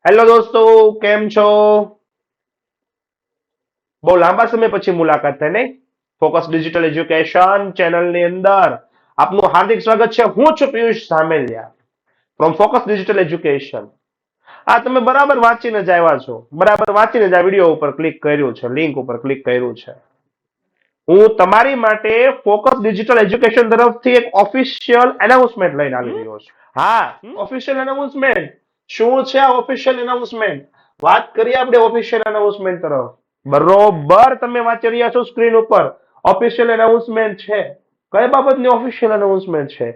Hello દોસ્તો, કેમ છો? બહુ લાંબા સમય પછી મુલાકાત થઈ નહીં? ફોકસ ડિજિટલ એજ્યુકેશન ચેનલની અંદર આપનું હાર્દિક સ્વાગત છે. હું છું Piyush Dhameliya from focus digital education. આ તમે બરાબર વાંચીને જ આવ્યા છો. બરાબર વાંચીને જ આ વિડીયો ઉપર ક્લિક કર્યું છે, લિંક ઉપર ક્લિક કર્યું છે. હું તમારી માટે ફોકસ ડિજિટલ એજ્યુકેશન તરફથી એક ઓફિશિયલ એનાઉન્સમેન્ટ લઈને આવી રહ્યો છું. હા, ઓફિશિયલ એનાઉન્સમેન્ટ. શું છે આ ઓફિશિયલ એનાઉન્સમેન્ટ? વાત કરીએ આપણે ઓફિશિયલ એનાઉન્સમેન્ટ તરફ. બરોબર તમે વાંચી રહ્યા છો સ્ક્રીન ઉપર. ઓફિશિયલ એનાઉન્સમેન્ટ છે. કઈ બાબતની ઓફિશિયલ એનાઉન્સમેન્ટ છે?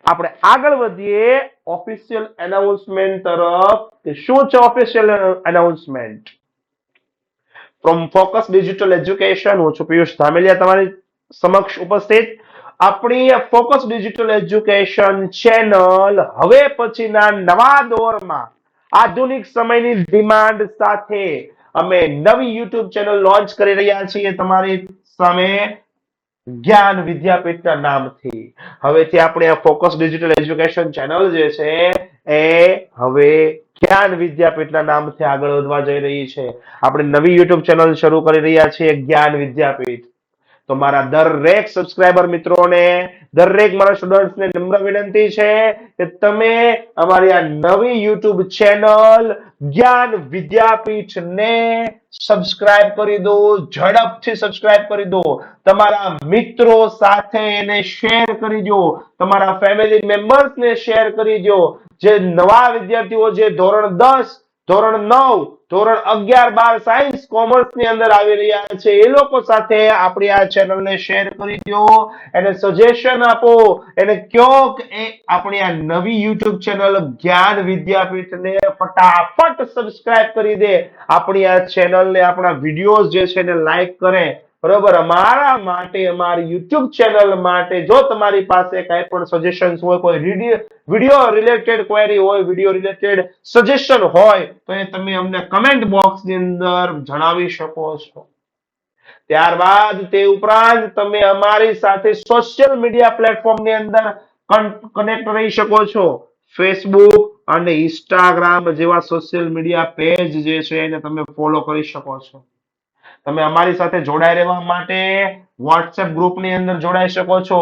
આપણે આગળ વધીએ ઓફિશિયલ એનાઉન્સમેન્ટ તરફ. કે શું છે official announcement? From focus digital education, હું છું પિયુષ ધામેલિયા તમારી સમક્ષ ઉપસ્થિત. આપણી ફોકસ ડિજિટલ એજ્યુકેશન ચેનલ હવે પછીના નવા દોરમાં આધુનિક સમયની ડિમાન્ડ સાથે અમે નવી યુટ્યુબ ચેનલ લોન્ચ કરી રહ્યા છીએ તમારી સામે જ્ઞાન વિદ્યાપીઠના નામથી. હવેથી આપણે આ ફોકસ ડિજિટલ એજ્યુકેશન ચેનલ જે છે એ હવે જ્ઞાન વિદ્યાપીઠના નામથી આગળ વધવા જઈ રહી છે. આપણે નવી યુટ્યુબ ચેનલ શરૂ કરી રહ્યા છીએ જ્ઞાન વિદ્યાપીઠ. તો મારા દરેક સબસ્ક્રાઇબર મિત્રોને, દરેક મારા સ્ટુડન્ટ્સને નમ્ર વિનંતી છે કે તમે અમારી આ નવી યુટ્યુબ ચેનલ જ્ઞાન વિદ્યાપીઠને સબસ્ક્રાઇબ કરી દો, ઝડપથી સબસ્ક્રાઇબ કરી દો. તમારા મિત્રો સાથે એને શેર કરી દો, તમારા ફેમિલી મેમ્બર્સને શેર કરી દો. જે નવા વિદ્યાર્થીઓ જે ધોરણ 10, ધોરણ 9, ધોરણ 11, 12 સાયન્સ કોમર્સ ની અંદર આવી રહ્યા છે એ લોકો સાથે આપણી આ ચેનલને શેર કરી દો, એને સજેશન આપો, એને કયો કે આપણી આ નવી યુટ્યુબ ચેનલ જ્ઞાન વિદ્યાપીઠને ફટાફટ સબસ્ક્રાઇબ કરી દે. આપણી આ ચેનલને, આપણા વિડીયોઝ જે છે એને લાઈક કરે. બરોબર, અમારા માટે, અમારી યુટ્યુબ ચેનલ માટે જો તમારી પાસે કઈ પણ સજેશન્સ હોય, કોઈ વિડીયો રિલેટેડ ક્વેરી હોય, વિડીયો રિલેટેડ સજેશન હોય, તો એ તમે અમને કમેન્ટ બોક્સની અંદર જણાવી શકો છો. ત્યારબાદ તે ઉપરાંત તમે અમારી સાથે સોશિયલ મીડિયા પ્લેટફોર્મની અંદર કનેક્ટ રહી શકો છો. ફેસબુક અને ઇન્સ્ટાગ્રામ જેવા સોશિયલ મીડિયા પેજ જે છે એને તમે ફોલો કરી શકો છો. તમે અમારી સાથે જોડાઈ રહેવા માટે વોટ્સએપ ગ્રુપની અંદર જોડાઈ શકો છો.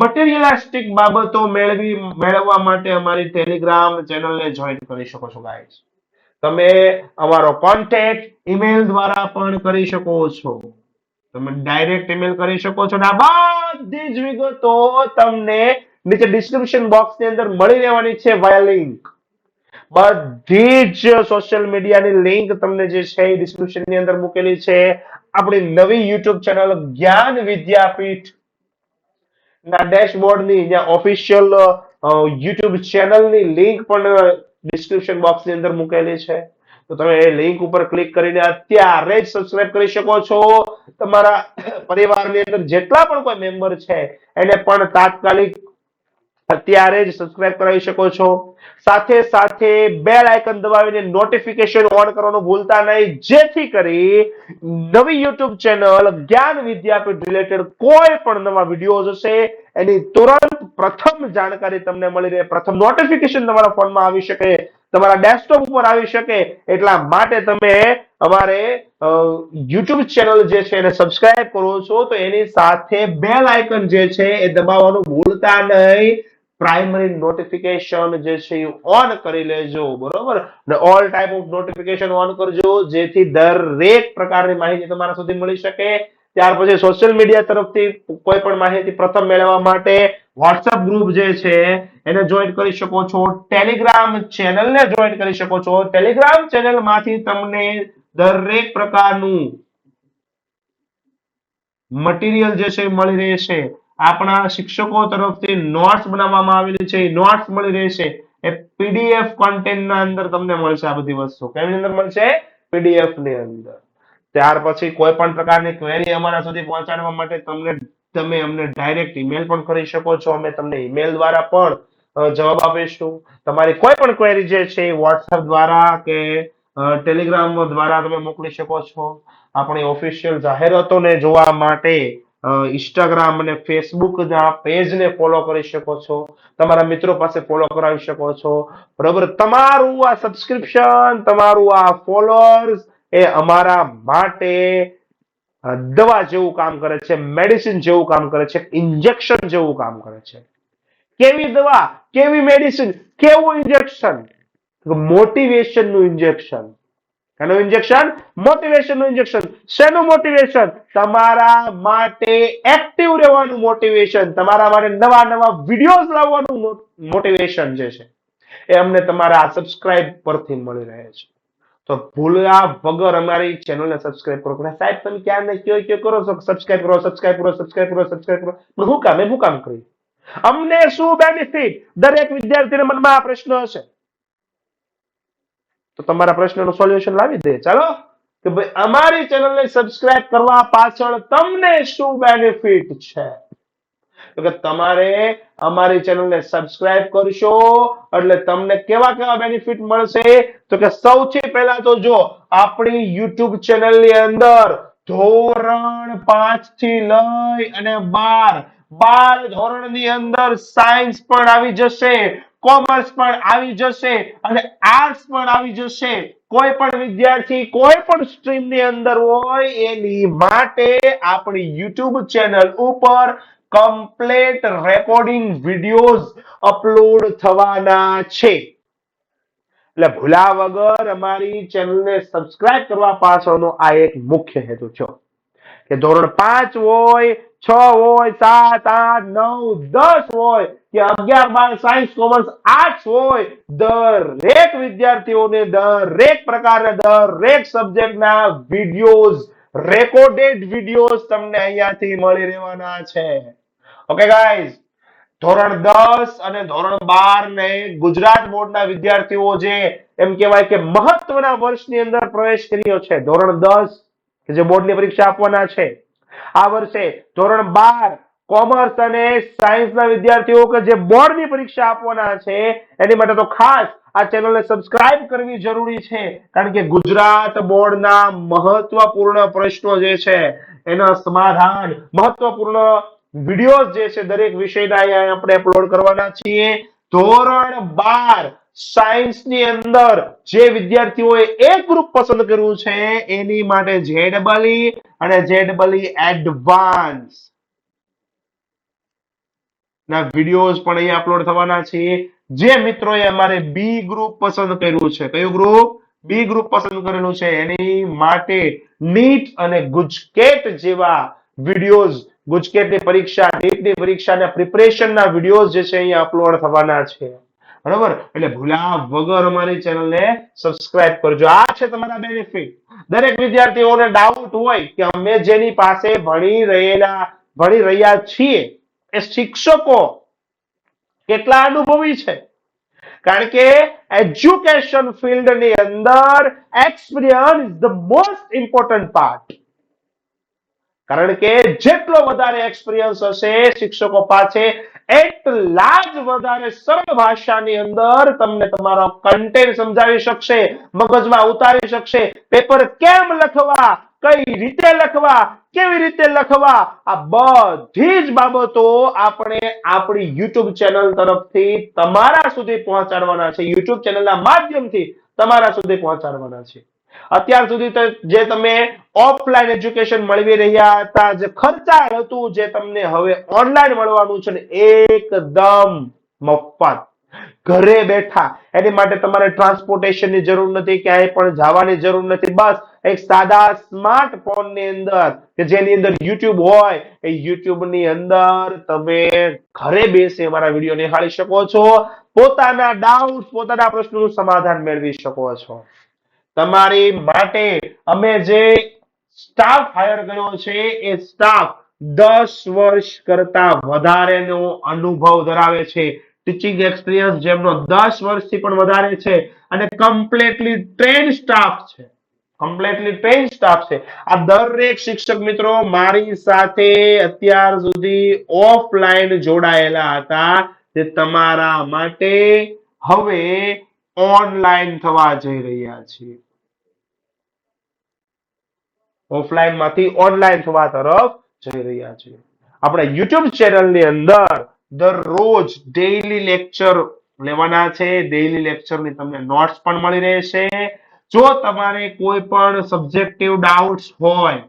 મટીરિયલિસ્ટિક બાબતો મેળવવા માટે અમારી ટેલિગ્રામ ચેનલને જોઈન કરી શકો છો ગાઈસ. તમે અમારો કોન્ટેક્ટ ઈમેલ દ્વારા પણ કરી શકો છો. તમે ડાયરેક્ટ ઈમેલ કરી શકો છો. આ બધી જ વિગતો તમને નીચે ડિસ્ક્રિપ્શન બોક્સની અંદર મળી રહેવાની છે વાયા લિંક. બધી જ સોશિયલ મીડિયાની લિંક તમને જે છે એ ડિસ્ક્રિપ્શનની અંદર મૂકેલી છે. આપણી નવી યુટ્યુબ ચેનલ જ્ઞાન વિદ્યાપીઠ ના ડેશબોર્ડની, જ્યાં ઓફિશિયલ યુટ્યુબ ચેનલની લિંક પણ ડિસ્ક્રિપ્શન બોક્સની અંદર મૂકેલી છે. તો તમે એ લિંક ઉપર ક્લિક કરીને અત્યારે જ સબસ્ક્રાઇબ કરી શકો છો. તમારા પરિવારની અંદર જેટલા પણ કોઈ મેમ્બર છે એને પણ તાત્કાલિક અત્યારે જ સબસ્ક્રાઇબ કરાવી શકો છો. સાથે સાથે બેલ આઇકન દબાવીને નોટિફિકેશન ઓન કરવાનું ભૂલતા નહીં, જેથી કરી નવી યુટ્યુબ ચેનલ જ્ઞાન વિદ્યાપીઠ રિલેટેડ કોઈ પણ નવા વિડીયોઝ હશે એની તુરંત પ્રથમ જાણકારી તમને મળી રહે, પ્રથમ નોટિફિકેશન તમારા ફોનમાં આવી શકે, તમારા ડેસ્કટોપ ઉપર આવી શકે. એટલા માટે તમે અમારે યુટ્યુબ ચેનલ જે છે એને સબસ્ક્રાઇબ કરો છો તો એની સાથે બેલ આઇકન જે છે એ દબાવવાનું ભૂલતા નહીં. પ્રાઇમરી નોટિફિકેશન જે છે એ ઓન કરી લેજો. બરોબર, ને all type of notification on કરજો, જેથી દરેક પ્રકારની માહિતી તમારા સુધી મળી શકે. ત્યાર પછી સોશિયલ મીડિયા તરફથી કોઈ પણ માહિતી પ્રથમ મેળવવા માટે વોટ્સએપ ગ્રુપ જે છે એને જોઈન કરી શકો છો. ટેલિગ્રામ ચેનલને જોઈન કરી શકો છો. ટેલિગ્રામ ચેનલમાંથી તમને દરેક પ્રકારનું મટીરિયલ જે છે મળી રહેશે. આપણા શિક્ષકો તરફથી નોટ્સ બનાવવામાં આવેલી છે, નોટ્સ મળી રહેશે. એ પીડીએફ કોન્ટેન્ટના અંદર તમને મળશે. આ બધી વસ્તુ કેની અંદર મળશે? પીડીએફ ની અંદર. ત્યાર પછી કોઈ પણ પ્રકારની ક્વેરી અમારા સુધી પહોંચાડવા માટે તમે અમને ડાયરેક્ટ ઈમેલ પણ કરી શકો છો. અમે તમને ઈમેલ દ્વારા પણ જવાબ આપીશું. તમારી કોઈ પણ ક્વેરી જે છે એ વોટ્સએપ દ્વારા કે ટેલિગ્રામ દ્વારા તમે મોકલી શકો છો. આપણી ઓફિશિયલ જાહેરાતોને જોવા માટે ઇન્સ્ટાગ્રામ અને ફેસબુક ના પેજને ફોલો કરી શકો છો, તમારા મિત્રો પાસે ફોલો કરાવી શકો છો, બરોબર. તમારું આ સબસ્ક્રિપ્શન, તમારું આ ફોલોઅર્સ એ અમારા માટે દવા જેવું કામ કરે છે, મેડિસિન જેવું કામ કરે છે, ઇન્જેક્શન જેવું કામ કરે છે. કેવી દવા, કેવી મેડિસિન, કેવું ઇન્જેક્શન? મોટિવેશન નું ઇન્જેક્શન. એનું ઇન્જેક્શન મોટિવેશન નું ઇન્જેક્શન. શેનું મોટિવેશન? તમારા માટે એક્ટિવ રહેવાનું મોટિવેશન, તમારા માટે નવા નવા વિડીયોઝ લાવવાનું મોટિવેશન જે છે એ અમને તમારા સબસ્ક્રાઇબ પરથી મળી રહે છે. તો ભૂલ્યા વગર અમારી ચેનલને સબસ્ક્રાઇબ કરો. સાહેબ તમે ક્યાં ને કયો કરો છો સબસ્ક્રાઇબ કરો, સબસ્ક્રાઇબ કરો, સબસ્ક્રાઇબ કરો, સબસ્ક્રાઇબ કરો, પણ હું કામ કર્યું? અમને શું બેનિફિટ? દરેક વિદ્યાર્થીના મનમાં આ પ્રશ્ન હશે. તો તમારા પ્રશ્નનું સોલ્યુશન લાવી દે. ચાલો કે ભાઈ અમારી ચેનલને સબસ્ક્રાઇબ કરવા પાછળ તમને શું બેનિફિટ છે? તો કે તમારે અમારી ચેનલને સબસ્ક્રાઇબ કરશો એટલે તમને કેવા કેવા બેનિફિટ મળશે? તો કે સૌથી પહેલા તો જો આપણી YouTube ચેનલની અંદર ધોરણ 5 થી લઈ અને 12 ધોરણની અંદર સાયન્સ પણ આવી જશે, કોમર્સ પણ આવી જશે અને આર્ટ્સ પણ આવી જશે. કોઈ પણ વિદ્યાર્થી કોઈ પણ સ્ટ્રીમની અંદર હોય એની માટે આપણી YouTube ચેનલ ઉપર કમ્પ્લીટ રેકોર્ડિંગ વિડિયોઝ અપલોડ થવાના છે. એટલે ભૂલા વગર અમારી ચેનલને સબસ્ક્રાઇબ કરવા પાછળનો આ એક મુખ્ય હેતુ છે કે ધોરણ 5 હોય, 6 હોય, 7, 8, 9, 10 હોય કે 11, 12 સાયન્સ, કોમર્સ, આર્ટ્સ હોય, દરેક વિદ્યાર્થીઓને દરેક પ્રકારના દરેક સબ્જેક્ટના વિડિયોઝ, રેકોર્ડેડ વિડિયોઝ તમને અહીંયાથી મળી રહેવાના છે. ઓકે ગાઈઝ, ધોરણ 10 અને ધોરણ 12 ને ગુજરાત બોર્ડના વિદ્યાર્થીઓ જે એમ કહેવાય કે મહત્વના વર્ષની અંદર પ્રવેશ કર્યો છે, ધોરણ 10 કે જે બોર્ડની પરીક્ષા આપવાના છે આ વર્ષે, ધોરણ 12 કોમર્સ અને સાયન્સના વિદ્યાર્થીઓ કે જે બોર્ડની પરીક્ષા આપવાના છે એની માટે તો ખાસ આ ચેનલને સબસ્ક્રાઇબ કરવી જરૂરી છે. કારણ કે ગુજરાત બોર્ડના મહત્વપૂર્ણ પ્રશ્નો જે છે એના સમાધાન, મહત્વપૂર્ણ વિડિયોઝ જે છે દરેક વિષયના અહીંયા આપણે અપલોડ કરવાના છીએ. ધોરણ 12 સાયન્સની અંદર જે વિદ્યાર્થીઓએ એક ગ્રુપ પસંદ કર્યું છે એની માટે ZEE અને ZEE એડવાન્સ ના વિડિયોઝ પણ અહીંયા અપલોડ થવાના છે. જે મિત્રોએ અમારે બી ગ્રુપ પસંદ કર્યું છે, કયું ગ્રુપ? બી ગ્રુપ પસંદ કરેલું છે, એની માટે નીટ અને ગુજકેટ જેવા વિડિયોઝ, ગુજકેટની પરીક્ષા, નીટની પરીક્ષાના પ્રિપરેશનના વિડિયોઝ જે છે અહીંયા અપલોડ થવાના છે. બરોબર? એટલે ભૂલા વગર અમારી ચેનલને સબસ્ક્રાઇબ કરજો. આ છે તમારા બેનિફિટ. દરેક વિદ્યાર્થીઓને ડાઉટ હોય કે અમે જેની પાસે ભણી રહ્યા છીએ એ શિક્ષકો કેટલા અનુભવી છે? કારણ કે એજ્યુકેશન ફિલ્ડની અંદર experience is the most important part. કારણ કે જેટલો વધારે એક્સપિરિયન્સ હશે શિક્ષકો પાસે એટલા જ વધારે સરળ ભાષાની અંદર તમને તમારો કન્ટેન્ટ સમજાવી શકશે, મગજમાં ઉતારી શકશે. પેપર કેમ લખવા, કઈ રીતે લખવા, કેવી રીતે લખવા, આ બધી જ બાબતો આપણે આપણી YouTube ચેનલ તરફથી તમારા સુધી પહોંચાડવાના છે. YouTube ચેનલના માધ્યમથી તમારા સુધી પહોંચાડવાના છે. અત્યાર સુધી જે તમે ઓફલાઈન એજ્યુકેશન મેળવી રહ્યા હતા, જે ખર્ચાળ હતું, જે તમને હવે ઓનલાઈન મળવાનું છે ને એકદમ મફત, ઘરે બેઠા. એની માટે તમારે ટ્રાન્સપોર્ટેશનની જરૂર નથી, ક્યાંય પણ જવાની જરૂર નથી. બસ એક સાદા સ્માર્ટફોનની અંદર કે જેની અંદર YouTube હોય એ YouTube ની અંદર તમે ઘરે બેસી અમારા વિડીયો નિહાળી શકો છો, પોતાના ડાઉટ, પોતાના પ્રશ્નોનું સમાધાન મેળવી શકો છો. તમારી માટે અમે જે સ્ટાફ હાયર કર્યો છે એ સ્ટાફ 10 વર્ષ કરતા વધારેનો અનુભવ ધરાવે છે. ટીચિંગ એક્સપિરિયન્સ જેમનો 10 વર્ષથી પણ વધારે છે અને કમ્પ્લીટલી ટ્રેન્ડ સ્ટાફ છે. કમ્પ્લીટલી ટ્રેન્ડ સ્ટાફ છે. આ દરેક શિક્ષક મિત્રો મારી સાથે અત્યાર સુધી ઓફલાઈન જોડાયેલા હતા, જે તમારા માટે હવે ઓનલાઈન થવા જઈ રહ્યા છે. ઓફલાઈન માંથી ઓનલાઈન થવા તરફ જઈ રહ્યા છીએ. આપણા યુટ્યુબ ચેનલની અંદર દરરોજ ડેઈલી લેક્ચર લેવાના છે. ડેઈલી લેક્ચરની તમને નોટ્સ પણ મળી રહેશે. જો તમારે કોઈ પણ સબ્જેક્ટિવ ડાઉટ્સ હોય,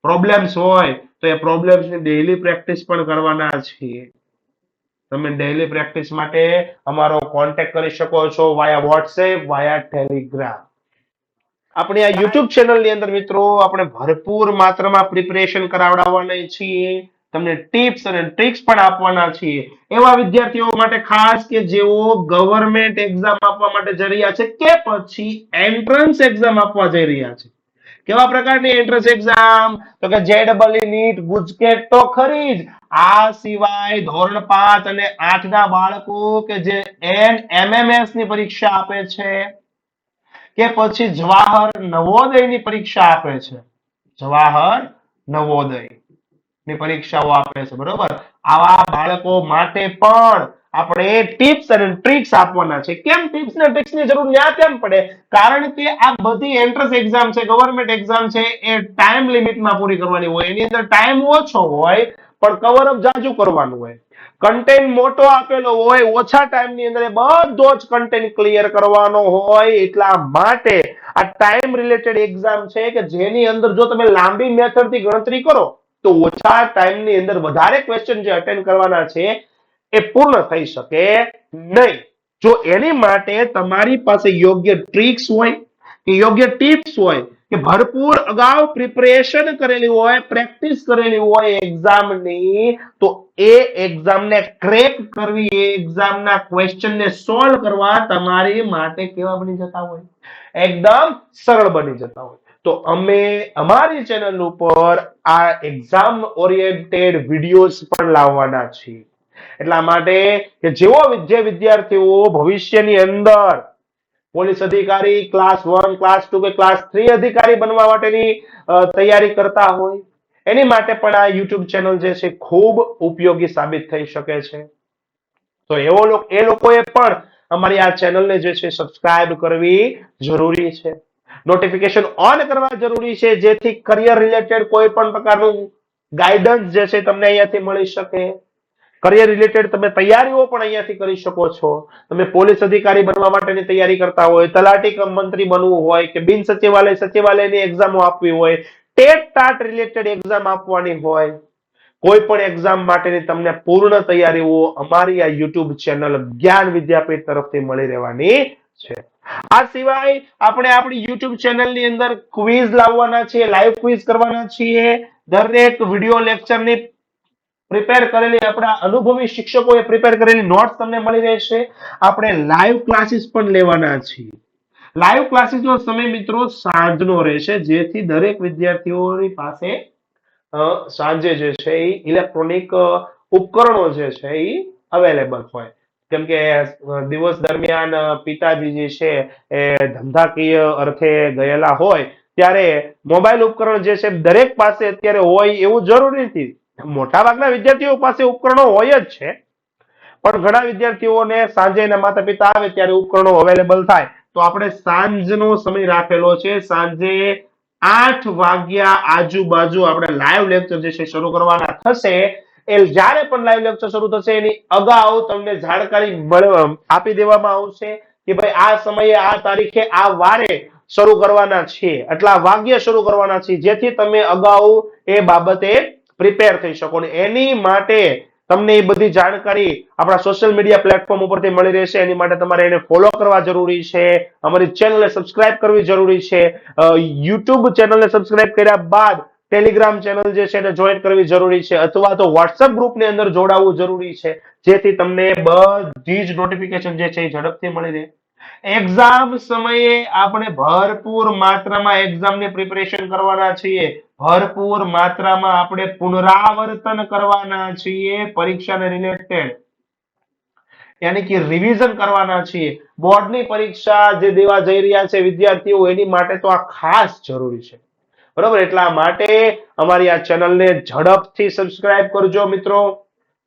પ્રોબ્લેમ્સ હોય, તો એ પ્રોબ્લેમ્સની ડેઈલી પ્રેક્ટિસ પણ કરવાના છીએ. તમે ડેઈલી પ્રેક્ટિસ માટે અમારો કોન્ટેક્ટ કરી શકો છો વાયા વોટ્સએપ, વાયા ટેલિગ્રામ. આપણે આ યુટ્યુબ ચેનલની અંદર મિત્રો આપણે ભરપૂર માત્રામાં પ્રિપેરેશન કરાવડાવવાના છીએ. તમને ટિપ્સ અને ટ્રિક્સ પણ આપવાના છીએ એવા વિદ્યાર્થીઓ માટે ખાસ કે જેઓ ગવર્મેન્ટ એક્ઝામ આપવા માટે જઈ રહ્યા છે કે પછી એન્ટ્રન્સ એક્ઝામ આપવા જઈ રહ્યા છે. કેવા પ્રકારની એન્ટ્રન્સ એક્ઝામ? તો કે JEE નીટ ગુજકેટ તો ખરી જ, આ સિવાય ધોરણ 5 અને 8 ના બાળકો કે જે NMMS ની પરીક્ષા આપે છે કે પછી જવાહર નવોદયની પરીક્ષા આપે છે, જવાહર નવોદય ની પરીક્ષાઓ આપે છે, બરોબર? આવા બાળકો માટે પણ આપણે ટિપ્સ અને ટ્રિક્સ આપવાના છે. કેમ ટિપ્સ અને ટ્રિક્સની જરૂર ન્યા કેમ પડે? કારણ કે આ બધી એન્ટ્રન્સ એક્ઝામ છે, ગવર્મેન્ટ એક્ઝામ છે, એ ટાઈમ લિમિટમાં પૂરી કરવાની હોય. એની અંદર ટાઈમ ઓછો હોય પણ કવર અપ જાજુ કરવાનું હોય. કન્ટેન્ટ મોટો આપેલો હોય, ઓછા ટાઈમની અંદર બધો જ કન્ટેન્ટ ક્લિયર કરવાનો હોય. એટલા માટે આ ટાઈમ રિલેટેડ એક્ઝામ છે કે જેની અંદર જો તમે લાંબી મેથડથી ગણતરી કરો તો ઓછા ટાઈમની અંદર વધારે ક્વેશ્ચન જે અટેન્ડ કરવાના છે એ પૂર્ણ થઈ શકે નહીં. જો એની માટે તમારી પાસે યોગ્ય ટ્રિક્સ હોય કે યોગ્ય ટિપ્સ હોય કે ભરપૂર અગાઉ પ્રિપરેશન કરેલી હોય, પ્રેક્ટિસ કરેલી હોય એક્ઝામની, તો એ એક્ઝામને ક્રેક કરવી, એ એક્ઝામના ક્વેશ્ચનને સોલ્વ કરવા તમારી માટે કેવા બની જતા હોય? એકદમ સરળ બની જતા હોય. તો અમે અમારી ચેનલ ઉપર આ એક્ઝામ ઓરિએન્ટેડ વિડીયોઝ પણ લાવવાના છીએ. એટલા માટે કે જે વિદ્યાર્થીઓ ભવિષ્યની અંદર પોલીસ અધિકારી ક્લાસ 1, ક્લાસ 2 કે ક્લાસ 3 અધિકારી બનવા માટેની તૈયારી કરતા હોય એની માટે પણ આ યુટ્યુબ ચેનલ જે છે ખૂબ ઉપયોગી સાબિત થઈ શકે છે. તો એ લોકોએ પણ અમારી આ ચેનલને જે છે સબસ્ક્રાઇબ કરવી જરૂરી છે. નોટિફિકેશન ઓન કરવા જરૂરી છે જેથી કરિયર રિલેટેડ કોઈ પણ પ્રકારનું ગાઈડન્સ જે છે તમને અહીંયાથી મળી શકે. કરિયર રિલેટેડ તમે તૈયારીઓ પણ અહીંયાથી કરી શકો છો. તમે પોલીસ અધિકારી બનવા માટેની તૈયારી કરતા હોય, તલાટી કમ મંત્રી બનવું હોય કે બિન સચિવાલયની એક્ઝામો આપવી હોય, ટેટ ટાટ રિલેટેડ એક્ઝામ આપવાની હોય, કોઈ પણ એક્ઝામ માટેની તમને પૂર્ણ તૈયારીઓ અમારી આ યુટ્યુબ ચેનલ જ્ઞાન વિદ્યાપીઠ તરફથી મળી રહેવાની છે. આ સિવાય આપણે આપણી યુટ્યુબ ચેનલની અંદર ક્વિઝ લાવવાના છીએ, લાઈવ ક્વિઝ કરવાના છીએ. દરેક વિડિયો લેક્ચરની પ્રિપેર કરેલી આપણા અનુભવી શિક્ષકોએ પ્રિપેર કરેલી નોટ્સ તમને મળી રહેશે. આપણે લાઈવ ક્લાસીસ પણ લેવાના છીએ. લાઈવ ક્લાસીસનો સમય મિત્રો સાંજનો રહેશે જેથી દરેક વિદ્યાર્થીઓની પાસે સાંજે જે છે એ ઇલેક્ટ્રોનિક ઉપકરણો જે છે એ અવેલેબલ હોય. કેમ કે દિવસ દરમિયાન પિતાજી જે છે એ ધંધાકીય અર્થે ગયેલા હોય ત્યારે મોબાઈલ ઉપકરણ જે છે દરેક પાસે અત્યારે હોય એવું જરૂરી નથી. મોટાભાગના વિદ્યાર્થીઓ પાસે ઉપકરણો હોય જ છે પણ ઘણા વિદ્યાર્થીઓને સાંજે એના માતા પિતા આવે ત્યારે ઉપકરણો અવેલેબલ થાય. તો આપણે સાંજનો સમય રાખેલો છે. સાંજે 8 વાગ્યા આજુબાજુ આપણે લાઈવ લેક્ચર જે છે શરૂ કરવાના થશે. એ જ્યારે પણ લાઈવ લેક્ચર શરૂ થશે એની અગાઉ તમને જાણકારી આપી દેવામાં આવશે કે ભાઈ આ સમયે આ તારીખે આ વારે શરૂ કરવાના છે, આટલા વાગ્યે શરૂ કરવાના છે, જેથી તમે અગાઉ એ બાબતે પ્રિપેર થઈ શકો. ને એની માટે તમને એ બધી જાણકારી આપણા સોશિયલ મીડિયા પ્લેટફોર્મ ઉપરથી મળી રહેશે. એની માટે તમારે એને ફોલો કરવા જરૂરી છે, અમારી ચેનલને સબસ્ક્રાઇબ કરવી જરૂરી છે. યુટ્યુબ ચેનલને સબસ્ક્રાઇબ કર્યા બાદ ટેલિગ્રામ ચેનલ જે છે એને જોઈન કરવી જરૂરી છે અથવા તો વોટ્સએપ ગ્રુપની અંદર જોડાવવું જરૂરી છે જેથી તમને બધી જ નોટિફિકેશન જે છે એ ઝડપથી મળી રહે. એક્ઝામ સમયે આપણે ભરપૂર માત્રામાં એક્ઝામની પ્રિપેરેશન કરવાના છીએ. ભરપૂર માત્રામાં આપણે પુનરાવર્તન કરવાના છીએ પરીક્ષાને રિલેટેડ, યાની કે રિવિઝન કરવાના છીએ. બોર્ડની પરીક્ષા જે દેવા જઈ રહ્યા છે વિદ્યાર્થીઓ એની માટે તો આ ખાસ જરૂરી છે, બરોબર? એટલા માટે અમારી આ ચેનલને ઝડપથી સબસ્ક્રાઇબ કરજો મિત્રો.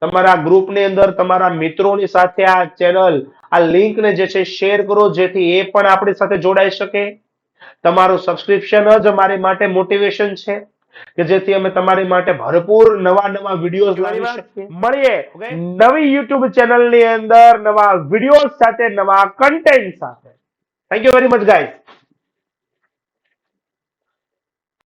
તમારા ગ્રુપની અંદર તમારા મિત્રોની સાથે આ ચેનલ, આ લિંકને જે છે શેર કરો જેથી એ પણ આપણી સાથે જોડાઈ શકે. તમારું સબસ્ક્રિપ્શન જ અમારી માટે મોટિવેશન છે. કે જેથી અમે તમારી માટે ભરપૂર નવા વિડીયોઝ લાવી શકીએ. મળીએ નવી યુટ્યુબ ચેનલની અંદર નવા વિડીયોઝ સાથે, નવા કન્ટેન્ટ સાથે. Thank you very much guys.